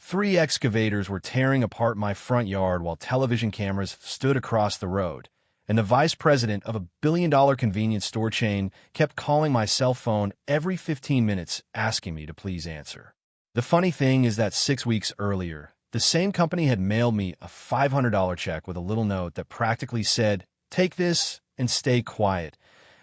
Three excavators were tearing apart my front yard while television cameras stood across the road, and the vice president of a billion-dollar convenience store chain kept calling my cell phone every 15 minutes asking me to please answer. The funny thing is that 6 weeks earlier, the same company had mailed me a $500 check with a little note that practically said, "Take this and stay quiet,"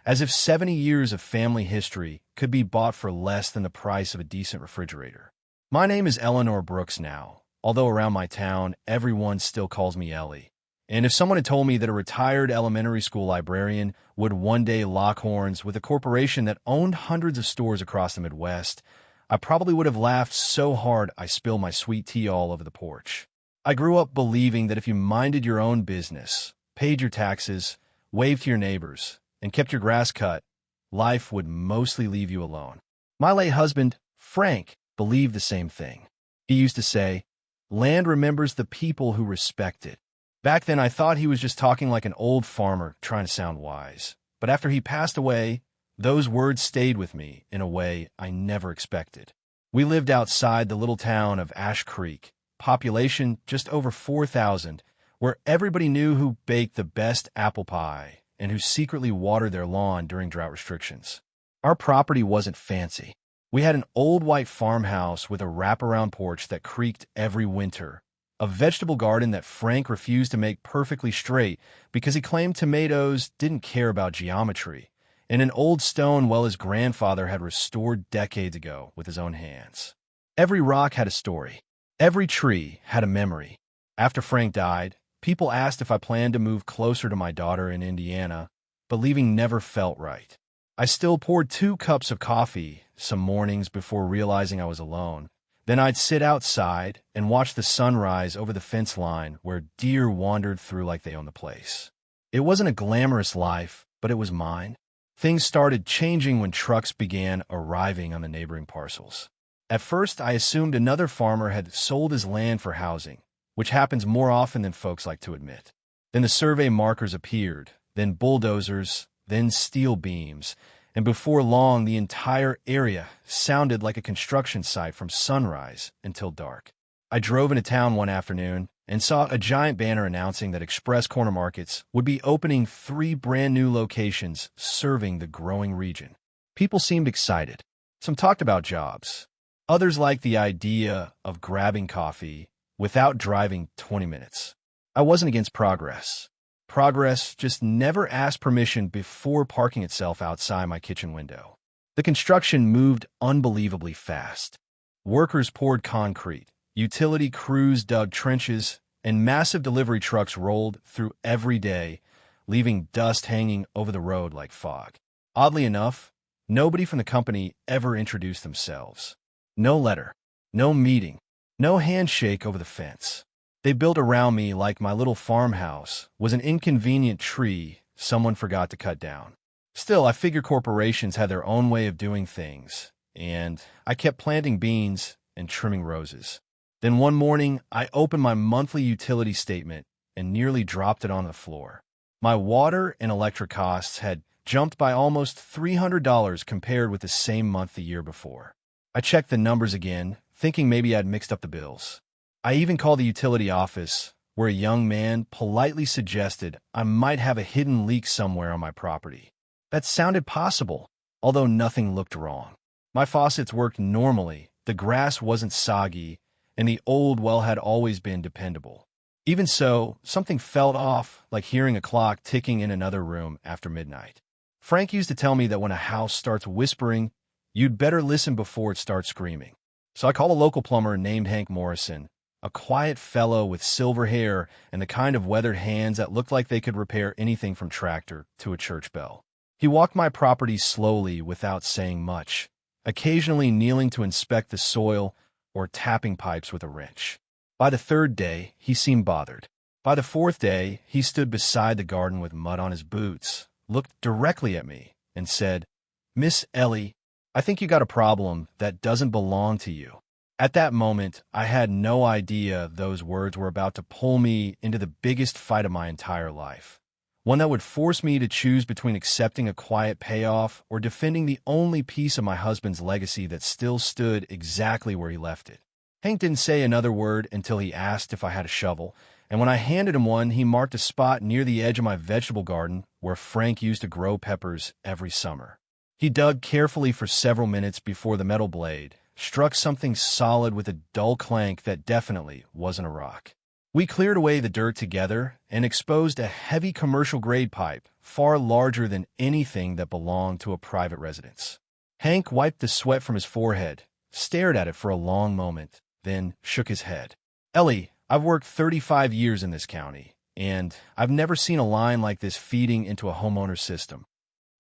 as if 70 years of family history could be bought for less than the price of a decent refrigerator. My name is Eleanor Brooks now, although around my town, everyone still calls me Ellie. And if someone had told me that a retired elementary school librarian would one day lock horns with a corporation that owned hundreds of stores across the Midwest, I probably would have laughed so hard I spilled my sweet tea all over the porch. I grew up believing that if you minded your own business, paid your taxes, waved to your neighbors, and kept your grass cut, life would mostly leave you alone. My late husband, Frank, believed the same thing. He used to say, "Land remembers the people who respect it." Back then, I thought he was just talking like an old farmer trying to sound wise. But after he passed away, those words stayed with me in a way I never expected. We lived outside the little town of Ash Creek, population just over 4,000, where everybody knew who baked the best apple pie and who secretly watered their lawn during drought restrictions. Our property wasn't fancy. We had an old white farmhouse with a wraparound porch that creaked every winter, a vegetable garden that Frank refused to make perfectly straight because he claimed tomatoes didn't care about geometry, and an old stone well his grandfather had restored decades ago with his own hands. Every rock had a story. Every tree had a memory. After Frank died, people asked if I planned to move closer to my daughter in Indiana, but leaving never felt right. I still poured 2 cups of coffee some mornings before realizing I was alone. Then I'd sit outside and watch the sunrise over the fence line where deer wandered through like they owned the place. It wasn't a glamorous life, but it was mine. Things started changing when trucks began arriving on the neighboring parcels. At first, I assumed another farmer had sold his land for housing, which happens more often than folks like to admit. Then the survey markers appeared, then bulldozers, then steel beams, and before long the entire area sounded like a construction site from sunrise until dark. I drove into town one afternoon and saw a giant banner announcing that Express Corner Markets would be opening 3 brand new locations serving the growing region. People seemed excited. Some talked about jobs. Others liked the idea of grabbing coffee without driving 20 minutes. I wasn't against progress. Progress just never asked permission before parking itself outside my kitchen window. The construction moved unbelievably fast. Workers poured concrete, utility crews dug trenches, and massive delivery trucks rolled through every day, leaving dust hanging over the road like fog. Oddly enough, nobody from the company ever introduced themselves. No letter, no meeting, no handshake over the fence. They built around me like my little farmhouse was an inconvenient tree someone forgot to cut down. Still, I figure corporations had their own way of doing things, and I kept planting beans and trimming roses. Then one morning, I opened my monthly utility statement and nearly dropped it on the floor. My water and electric costs had jumped by almost $300 compared with the same month the year before. I checked the numbers again, thinking maybe I'd mixed up the bills. I even called the utility office, where a young man politely suggested I might have a hidden leak somewhere on my property. That sounded possible, although nothing looked wrong. My faucets worked normally, the grass wasn't soggy, and the old well had always been dependable. Even so, something felt off, like hearing a clock ticking in another room after midnight. Frank used to tell me that when a house starts whispering, you'd better listen before it starts screaming. So I called a local plumber named Hank Morrison, a quiet fellow with silver hair and the kind of weathered hands that looked like they could repair anything from tractor to a church bell. He walked my property slowly without saying much, occasionally kneeling to inspect the soil or tapping pipes with a wrench. By the 3rd day, he seemed bothered. By the 4th day, he stood beside the garden with mud on his boots, looked directly at me, and said, "Miss Ellie, I think you got a problem that doesn't belong to you." At that moment, I had no idea those words were about to pull me into the biggest fight of my entire life. One that would force me to choose between accepting a quiet payoff or defending the only piece of my husband's legacy that still stood exactly where he left it. Hank didn't say another word until he asked if I had a shovel, and when I handed him one, he marked a spot near the edge of my vegetable garden where Frank used to grow peppers every summer. He dug carefully for several minutes before the metal blade struck something solid with a dull clank that definitely wasn't a rock. We cleared away the dirt together and exposed a heavy commercial-grade pipe far larger than anything that belonged to a private residence. Hank wiped the sweat from his forehead, stared at it for a long moment, then shook his head. "Ellie, I've worked 35 years in this county, and I've never seen a line like this feeding into a homeowner's system."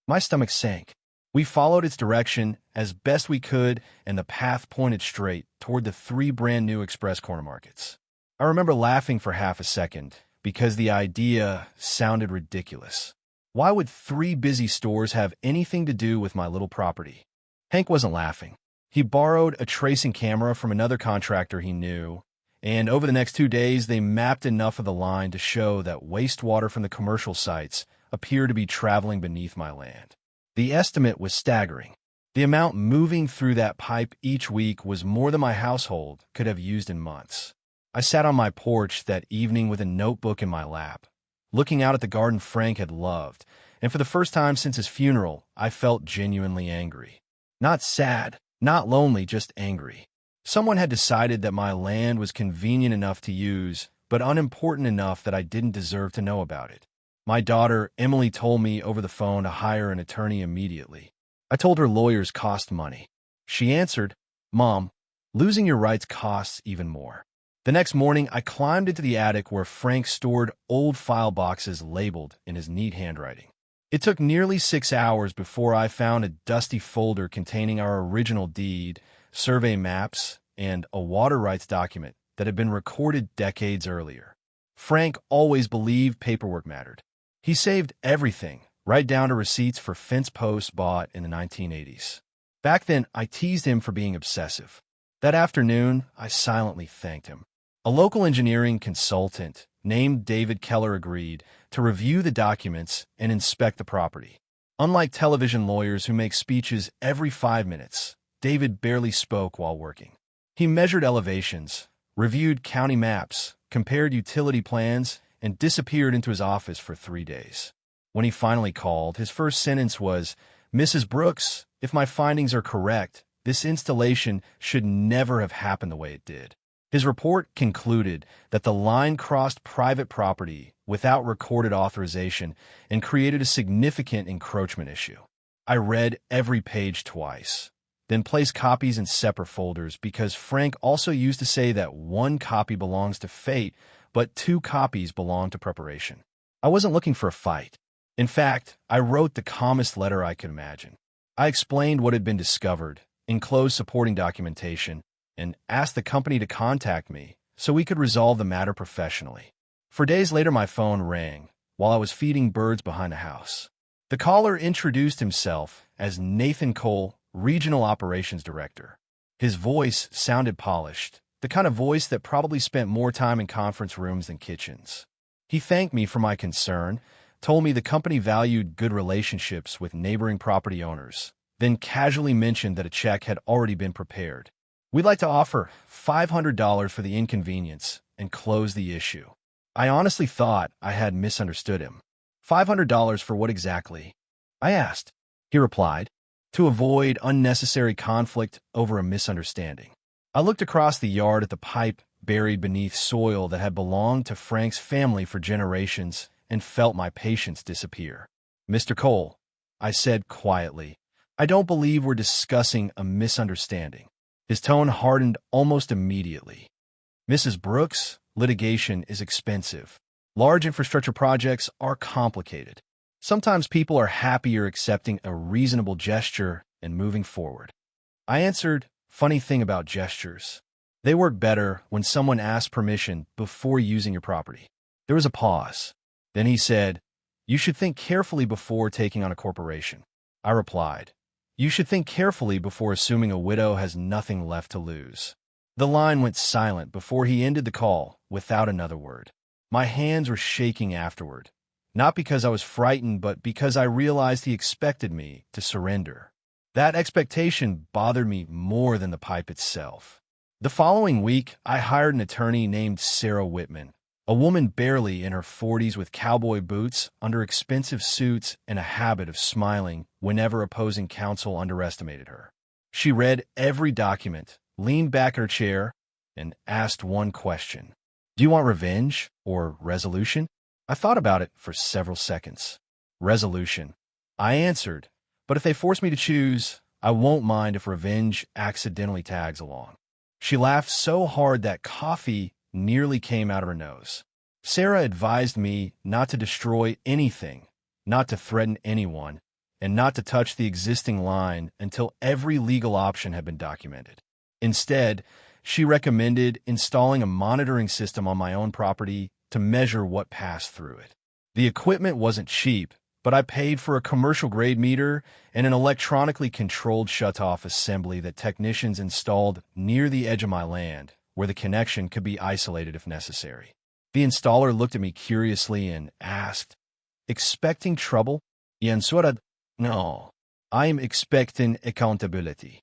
My stomach sank. We followed its direction as best we could, and the path pointed straight toward the 3 brand-new express corner markets. I remember laughing for half a second because the idea sounded ridiculous. Why would 3 busy stores have anything to do with my little property? Hank wasn't laughing. He borrowed a tracing camera from another contractor he knew, and over the next 2 days they mapped enough of the line to show that wastewater from the commercial sites appeared to be traveling beneath my land. The estimate was staggering. The amount moving through that pipe each week was more than my household could have used in months. I sat on my porch that evening with a notebook in my lap, looking out at the garden Frank had loved, and for the first time since his funeral, I felt genuinely angry. Not sad, not lonely, just angry. Someone had decided that my land was convenient enough to use, but unimportant enough that I didn't deserve to know about it. My daughter, Emily, told me over the phone to hire an attorney immediately. I told her lawyers cost money. She answered, "Mom, losing your rights costs even more." The next morning, I climbed into the attic where Frank stored old file boxes labeled in his neat handwriting. It took nearly 6 hours before I found a dusty folder containing our original deed, survey maps, and a water rights document that had been recorded decades earlier. Frank always believed paperwork mattered. He saved everything, right down to receipts for fence posts bought in the 1980s. Back then, I teased him for being obsessive. That afternoon, I silently thanked him. A local engineering consultant named David Keller agreed to review the documents and inspect the property. Unlike television lawyers who make speeches every 5 minutes, David barely spoke while working. He measured elevations, reviewed county maps, compared utility plans, and disappeared into his office for 3 days. When he finally called, his first sentence was, "Mrs. Brooks, if my findings are correct, this installation should never have happened the way it did." His report concluded that the line crossed private property without recorded authorization and created a significant encroachment issue. I read every page twice, then placed copies in separate folders because Frank also used to say that 1 copy belongs to fate, but 2 copies belong to preparation. I wasn't looking for a fight. In fact, I wrote the calmest letter I could imagine. I explained what had been discovered, enclosed supporting documentation, and asked the company to contact me so we could resolve the matter professionally. For days later, my phone rang while I was feeding birds behind the house. The caller introduced himself as Nathan Cole, Regional Operations Director. His voice sounded polished, the kind of voice that probably spent more time in conference rooms than kitchens. He thanked me for my concern, told me the company valued good relationships with neighboring property owners, then casually mentioned that a check had already been prepared. "We'd like to offer $500 for the inconvenience and close the issue." I honestly thought I had misunderstood him. "$500 for what exactly?" I asked. He replied, "To avoid unnecessary conflict over a misunderstanding." I looked across the yard at the pipe buried beneath soil that had belonged to Frank's family for generations and felt my patience disappear. "Mr. Cole," I said quietly, "I don't believe we're discussing a misunderstanding." His tone hardened almost immediately. "Mrs. Brooks, litigation is expensive. Large infrastructure projects are complicated. Sometimes people are happier accepting a reasonable gesture and moving forward." I answered, "Funny thing about gestures. They work better when someone asks permission before using your property." There was a pause. Then he said, "You should think carefully before taking on a corporation." I replied, "You should think carefully before assuming a widow has nothing left to lose." The line went silent before he ended the call without another word. My hands were shaking afterward, not because I was frightened, but because I realized he expected me to surrender. That expectation bothered me more than the pipe itself. The following week, I hired an attorney named Sarah Whitman, a woman barely in her 40s with cowboy boots, under expensive suits, and a habit of smiling whenever opposing counsel underestimated her. She read every document, leaned back in her chair, and asked one question. Do you want revenge or resolution? I thought about it for several seconds. Resolution. I answered, but if they force me to choose, I won't mind if revenge accidentally tags along. She laughed so hard that coffee nearly came out of her nose. Sarah advised me not to destroy anything, not to threaten anyone, and not to touch the existing line until every legal option had been documented. Instead, she recommended installing a monitoring system on my own property to measure what passed through it. The equipment wasn't cheap, but I paid for a commercial-grade meter and an electronically controlled shutoff assembly that technicians installed near the edge of my land, where the connection could be isolated if necessary. The installer looked at me curiously and asked, "Expecting trouble?" Y answered, "No, I am expecting accountability."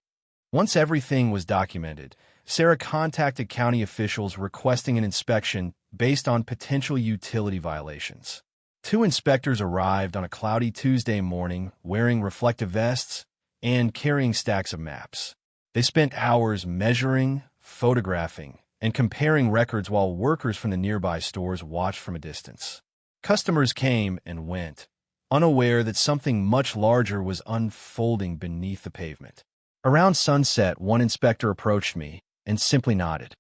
Once everything was documented, Sarah contacted county officials requesting an inspection based on potential utility violations. 2 inspectors arrived on a cloudy Tuesday morning wearing reflective vests and carrying stacks of maps. They spent hours measuring, photographing, and comparing records while workers from the nearby stores watched from a distance. Customers came and went, unaware that something much larger was unfolding beneath the pavement. Around sunset, one inspector approached me and simply nodded.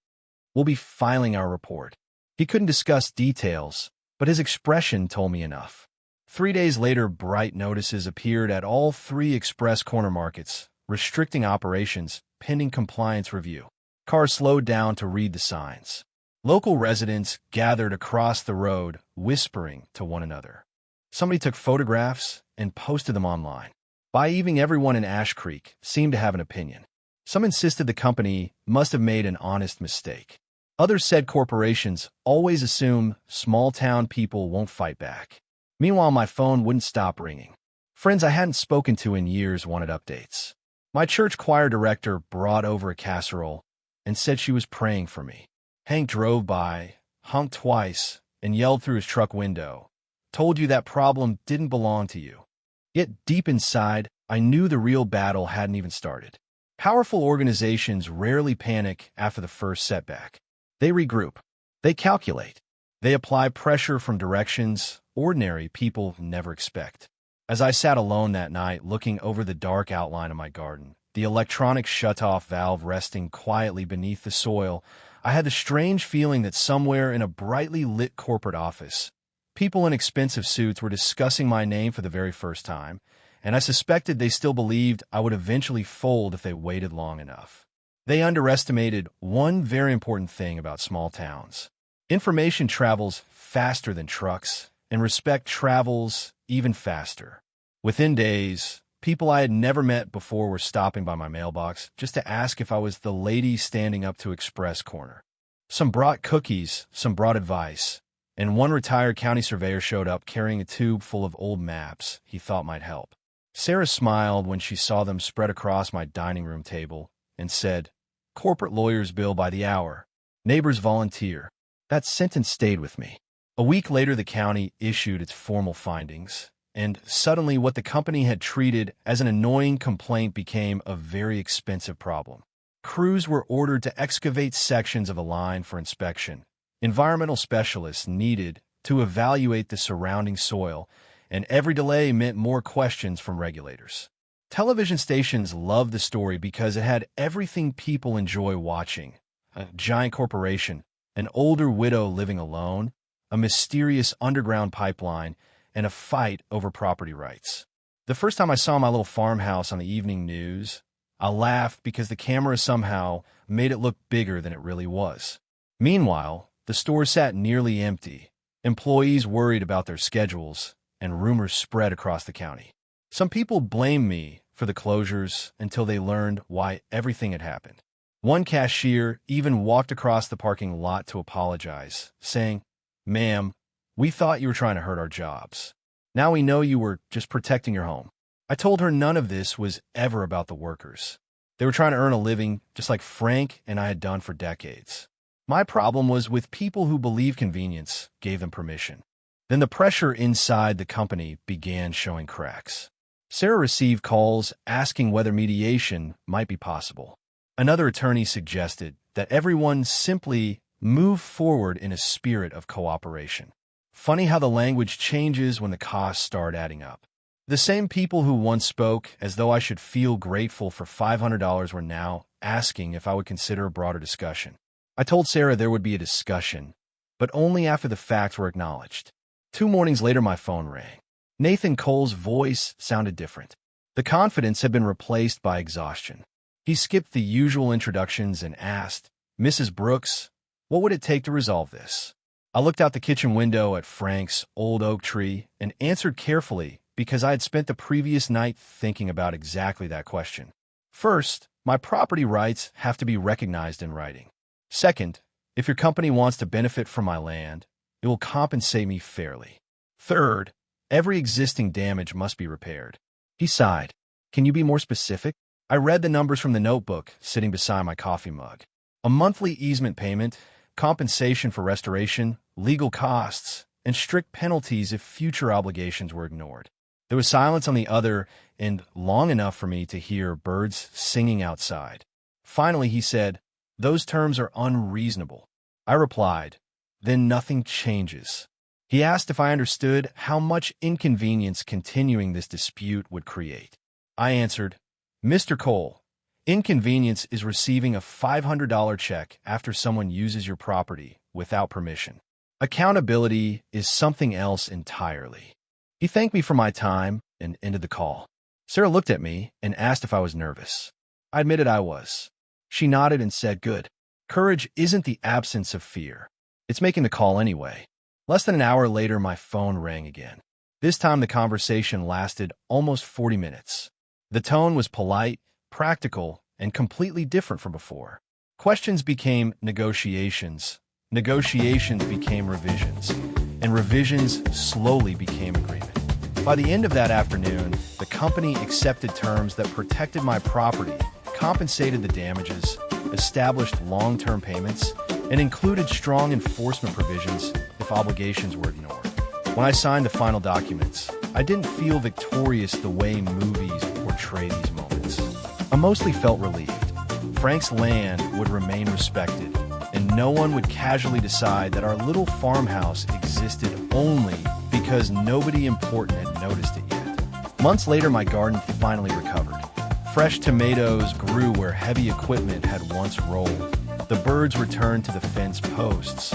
"We'll be filing our report." He couldn't discuss details, but his expression told me enough. 3 days later, bright notices appeared at all 3 express corner markets, restricting operations pending compliance review. Cars slowed down to read the signs. Local residents gathered across the road, whispering to one another. Somebody took photographs and posted them online. By evening, everyone in Ash Creek seemed to have an opinion. Some insisted the company must have made an honest mistake. Others said corporations always assume small-town people won't fight back. Meanwhile, my phone wouldn't stop ringing. Friends I hadn't spoken to in years wanted updates. My church choir director brought over a casserole and said she was praying for me. Hank drove by, honked twice, and yelled through his truck window, "Told you that problem didn't belong to you." Yet deep inside, I knew the real battle hadn't even started. Powerful organizations rarely panic after the first setback. They regroup. They calculate. They apply pressure from directions ordinary people never expect. As I sat alone that night, looking over the dark outline of my garden, the electronic shutoff valve resting quietly beneath the soil, I had the strange feeling that somewhere in a brightly lit corporate office, people in expensive suits were discussing my name for the very first time, and I suspected they still believed I would eventually fold if they waited long enough. They underestimated one very important thing about small towns. Information travels faster than trucks, and respect travels even faster. Within days, people I had never met before were stopping by my mailbox just to ask if I was the lady standing up to Express Corner. Some brought cookies, some brought advice, and one retired county surveyor showed up carrying a tube full of old maps he thought might help. Sarah smiled when she saw them spread across my dining room table and said, "Corporate lawyers bill by the hour. Neighbors volunteer." That sentence stayed with me. A week later, the county issued its formal findings, and suddenly what the company had treated as an annoying complaint became a very expensive problem. Crews were ordered to excavate sections of a line for inspection. Environmental specialists needed to evaluate the surrounding soil, and every delay meant more questions from regulators. Television stations loved the story because it had everything people enjoy watching: a giant corporation, an older widow living alone, a mysterious underground pipeline, and a fight over property rights. The first time I saw my little farmhouse on the evening news, I laughed because the camera somehow made it look bigger than it really was. Meanwhile, the store sat nearly empty, employees worried about their schedules, and rumors spread across the county. Some people blamed me for the closures until they learned why everything had happened. One cashier even walked across the parking lot to apologize, saying, "Ma'am, we thought you were trying to hurt our jobs. Now we know you were just protecting your home." I told her none of this was ever about the workers. They were trying to earn a living just like Frank and I had done for decades. My problem was with people who believe convenience gave them permission. Then the pressure inside the company began showing cracks. Sarah received calls asking whether mediation might be possible. Another attorney suggested that everyone simply move forward in a spirit of cooperation. Funny how the language changes when the costs start adding up. The same people who once spoke as though I should feel grateful for $500 were now asking if I would consider a broader discussion. I told Sarah there would be a discussion, but only after the facts were acknowledged. 2 mornings later, my phone rang. Nathan Cole's voice sounded different. The confidence had been replaced by exhaustion. He skipped the usual introductions and asked, "Mrs. Brooks, what would it take to resolve this?" I looked out the kitchen window at Frank's old oak tree and answered carefully because I had spent the previous night thinking about exactly that question. First, my property rights have to be recognized in writing. Second, if your company wants to benefit from my land, it will compensate me fairly. Third, every existing damage must be repaired. He sighed. "Can you be more specific?" I read the numbers from the notebook sitting beside my coffee mug. A monthly easement payment, compensation for restoration, legal costs, and strict penalties if future obligations were ignored. There was silence on the other end long enough for me to hear birds singing outside. Finally, he said, "Those terms are unreasonable." I replied, "Then nothing changes." He asked if I understood how much inconvenience continuing this dispute would create. I answered, "Mr. Cole, inconvenience is receiving a $500 check after someone uses your property without permission. Accountability is something else entirely." He thanked me for my time and ended the call. Sarah looked at me and asked if I was nervous. I admitted I was. She nodded and said, "Good. Courage isn't the absence of fear. It's making the call anyway." Less than an hour later, my phone rang again. This time, the conversation lasted almost 40 minutes. The tone was polite, practical, and completely different from before. Questions became negotiations, negotiations became revisions, and revisions slowly became agreement. By the end of that afternoon, the company accepted terms that protected my property, compensated the damages, established long-term payments, and included strong enforcement provisions if obligations were ignored. When I signed the final documents, I didn't feel victorious the way movies portray these moments. I mostly felt relieved. Frank's land would remain respected, and no one would casually decide that our little farmhouse existed only because nobody important had noticed it yet. Months later, my garden finally recovered. Fresh tomatoes grew where heavy equipment had once rolled. The birds returned to the fence posts,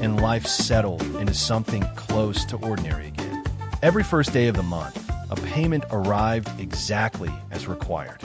and life settled into something close to ordinary again. Every first day of the month, a payment arrived exactly as required.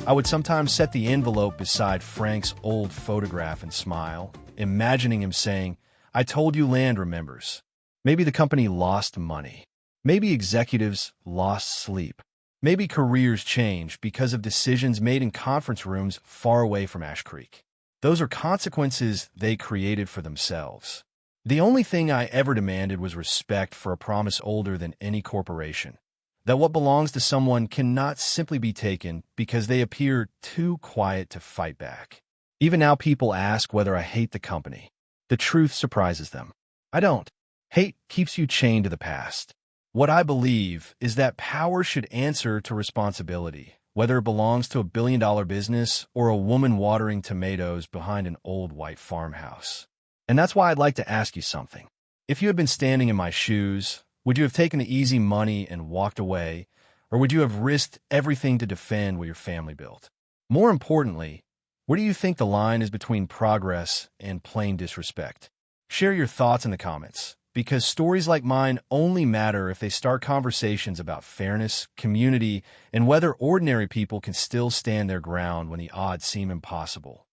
I would sometimes set the envelope beside Frank's old photograph and smile, imagining him saying, "I told you land remembers." Maybe the company lost money. Maybe executives lost sleep. Maybe careers changed because of decisions made in conference rooms far away from Ash Creek. Those are consequences they created for themselves. The only thing I ever demanded was respect for a promise older than any corporation. That what belongs to someone cannot simply be taken because they appear too quiet to fight back. Even now, people ask whether I hate the company. The truth surprises them. I don't. Hate keeps you chained to the past. What I believe is that power should answer to responsibility, whether it belongs to a billion-dollar business or a woman watering tomatoes behind an old white farmhouse. And that's why I'd like to ask you something. If you had been standing in my shoes, would you have taken the easy money and walked away, or would you have risked everything to defend what your family built? More importantly, where do you think the line is between progress and plain disrespect? Share your thoughts in the comments, because stories like mine only matter if they start conversations about fairness, community, and whether ordinary people can still stand their ground when the odds seem impossible.